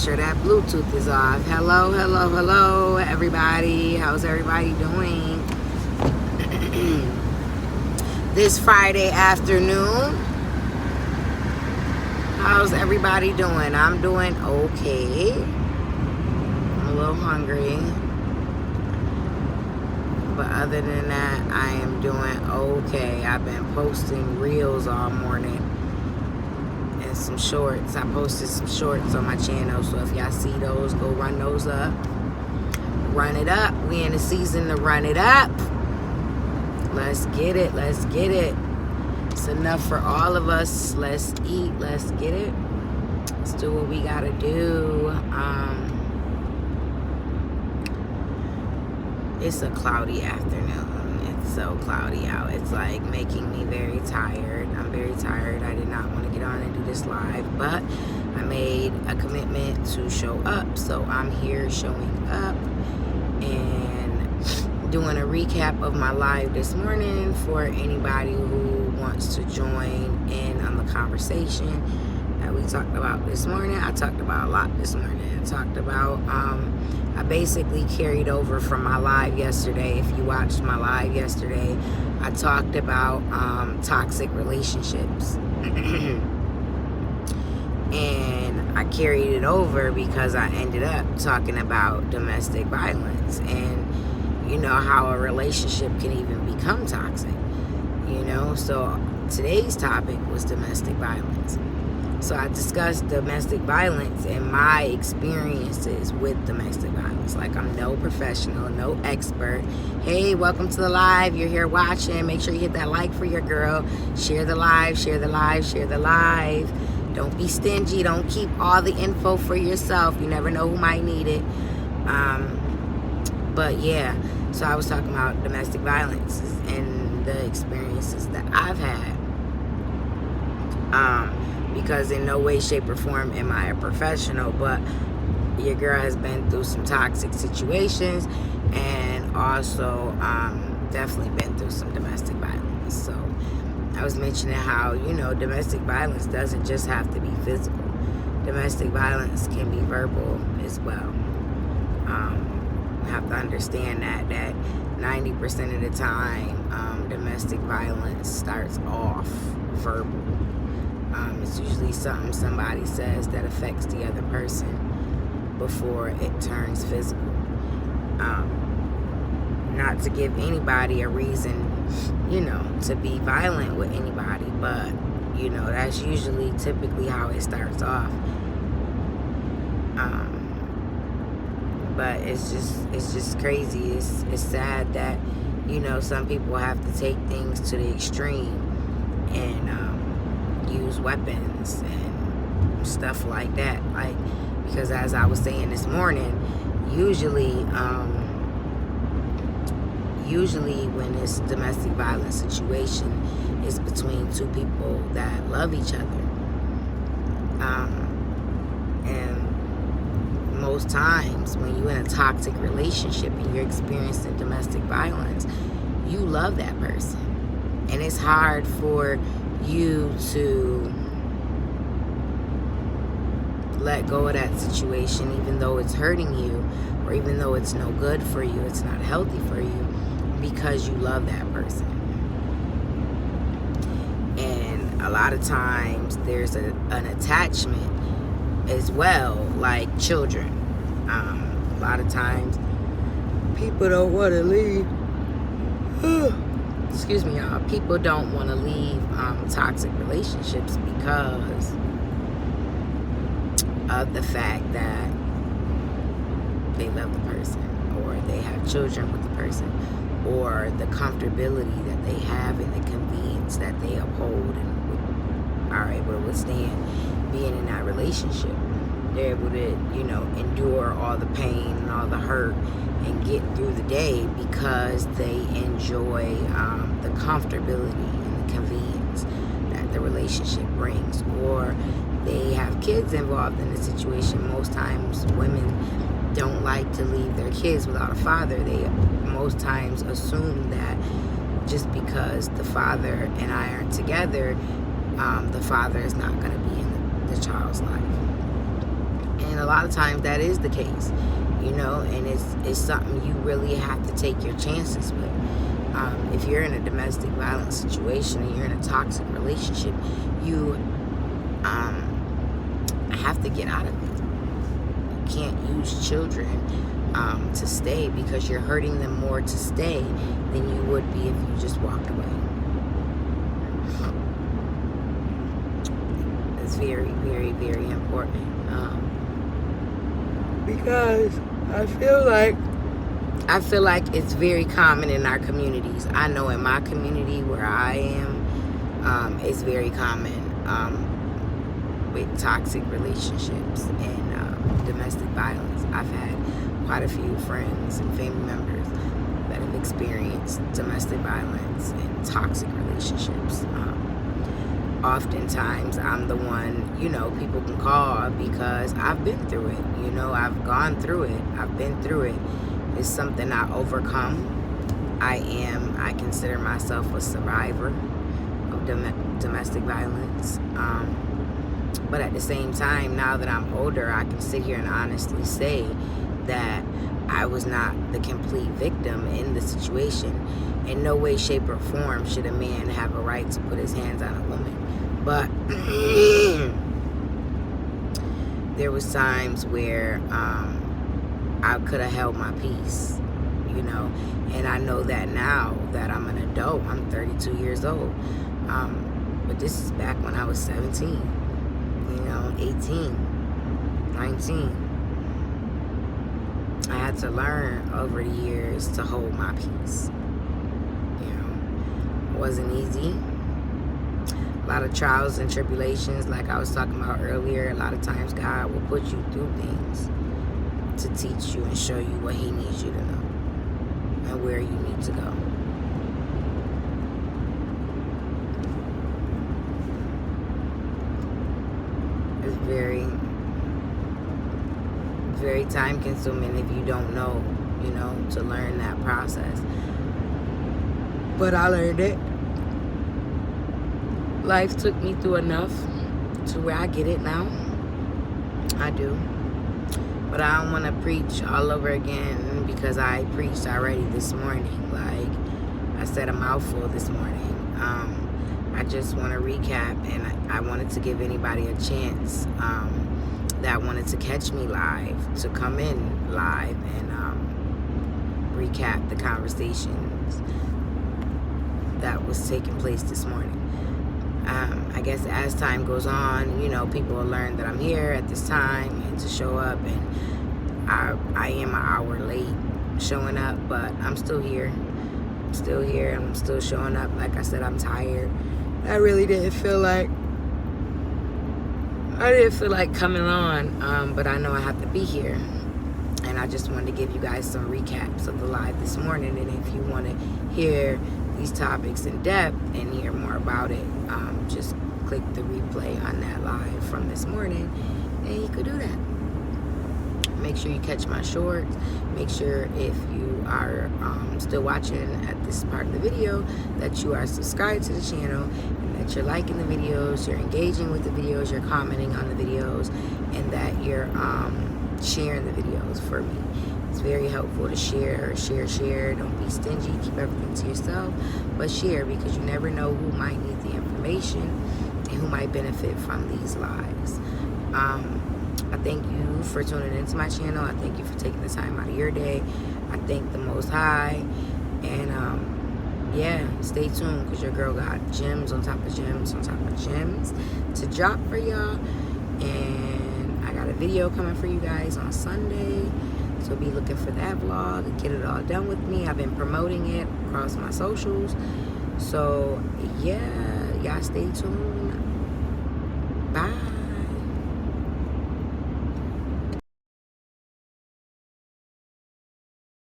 sure that Bluetooth is off. Hello, hello, hello, everybody. How's everybody doing? This Friday afternoon. How's everybody doing? I'm doing okay. I'm a little hungry. But other than that, I am doing okay. I've been posting reels all morning. And some shorts. I posted some shorts on my channel. So if y'all see those, go run those up. Run it up. We in the season to run it up. Let's get it. Let's get it. It's enough for all of us. Let's eat. Let's get it. Let's do what we gotta do. It's a cloudy afternoon. It's so cloudy out. It's like making me very tired. I'm very tired. I did not want to get on and do this live, but I made a commitment to show up. So I'm here showing up and doing a recap of my live this morning for anybody who wants to join in on the conversation that we talked about this morning. I talked about a lot this morning. I talked about, I basically carried over from my live yesterday. If you watched my live yesterday, I talked about toxic relationships. And I carried it over because I ended up talking about domestic violence and, you know, how a relationship can even become toxic, you know. So today's topic was domestic violence. So I discussed domestic violence and my experiences with domestic violence. Like, I'm no professional, no expert. Hey, welcome to the live. You're here watching. Make sure you hit that like for your girl. Share the live, share the live, share the live. Don't be stingy. Don't keep all the info for yourself. You never know who might need it. But yeah, so I was talking about domestic violence and the experiences that I've had. Because in no way, shape, or form am I a professional, but your girl has been through some toxic situations and also definitely been through some domestic violence. So I was mentioning how, you know, domestic violence doesn't just have to be physical. Domestic violence can be verbal as well. You have to understand that 90% of the time, domestic violence starts off verbal. It's usually something somebody says that affects the other person before it turns physical. Not to give anybody a reason, you know, to be violent with anybody, but, you know, that's usually typically how it starts off. But it's just crazy. It's sad that, you know, some people have to take things to the extreme and use weapons and stuff like that. Like, because as I was saying this morning, usually when it's domestic violence situation, it's between two people that love each other. And most times when you're in a toxic relationship and you're experiencing domestic violence, you love that person. And it's hard for you to let go of that situation, even though it's hurting you, or even though it's no good for you, it's not healthy for you, because you love that person. And a lot of times there's an attachment as well, like children. A lot of times people don't want to leave. Excuse me, y'all. People don't want to leave toxic relationships because of the fact that they love the person, or they have children with the person, or the comfortability that they have and the convenience that they uphold and are able to withstand being in that relationship. They're able to, you know, endure all the pain and all the hurt and get through the day because they enjoy the comfortability and the convenience that the relationship brings. Or they have kids involved in the situation. Most times women don't like to leave their kids without a father. They most times assume that just because the father and I are together, the father is not going to be in the child's life. And a lot of times that is the case, you know, and it's something you really have to take your chances with. If you're in a domestic violence situation and you're in a toxic relationship, you have to get out of it. You can't use children to stay, because you're hurting them more to stay than you would be if you just walked away. It's very, very, very important, because I feel like it's very common in our communities. I know in my community where I am, it's very common with toxic relationships and domestic violence. I've had quite a few friends and family members that have experienced domestic violence and toxic relationships. Oftentimes I'm the one, you know, people can call because I've been through it. You know, I've gone through it. I've been through it. It's something I overcome. I consider myself a survivor of domestic violence. But at the same time, now that I'm older, I can sit here and honestly say that I was not the complete victim in the situation. In no way, shape, or form should a man have a right to put his hands on a woman. But there was times where I could have held my peace, you know. And I know that now that I'm an adult. I'm 32 years old. But this is back when I was 17, you know, 18, 19. I had to learn over the years to hold my peace. You know, it wasn't easy. A lot of trials and tribulations, like I was talking about earlier. A lot of times God will put you through things to teach you and show you what He needs you to know and where you need to go. It's very, very time consuming if you don't know, you know, to learn that process. But I learned it. Life took me through enough to where I get it now. I do. But I don't want to preach all over again, because I preached already this morning. Like, I said a mouthful this morning. I just want to recap, and I wanted to give anybody a chance that wanted to catch me live to come in live and recap the conversations that was taking place this morning. I guess as time goes on, you know, people will learn that I'm here at this time and to show up, and I am an hour late showing up, but I'm still here. I'm still here. I'm still showing up. Like I said, I'm tired. I really didn't feel like coming on, but I know I have to be here. And I just wanted to give you guys some recaps of the live this morning. And if you want to hear these topics in depth and hear more about it, just click the replay on that live from this morning, and you could do that. Make sure you catch my shorts. Make sure if you are still watching at this part of the video that you are subscribed to the channel, and that you're liking the videos, you're engaging with the videos, you're commenting on the videos, and that you're sharing the videos for me. It's very helpful to share. Don't be stingy. Keep everything to yourself, but share, because you never know who might need the information and who might benefit from these lives. I thank you for tuning into my channel. I thank you for taking the time out of your day. I thank the Most High. And yeah, stay tuned, because your girl got gems on top of gems on top of gems to drop for y'all. And I got a video coming for you guys on Sunday, so be looking for that vlog and get it all done with me. I've been promoting it across my socials. So yeah, y'all stay tuned. Bye.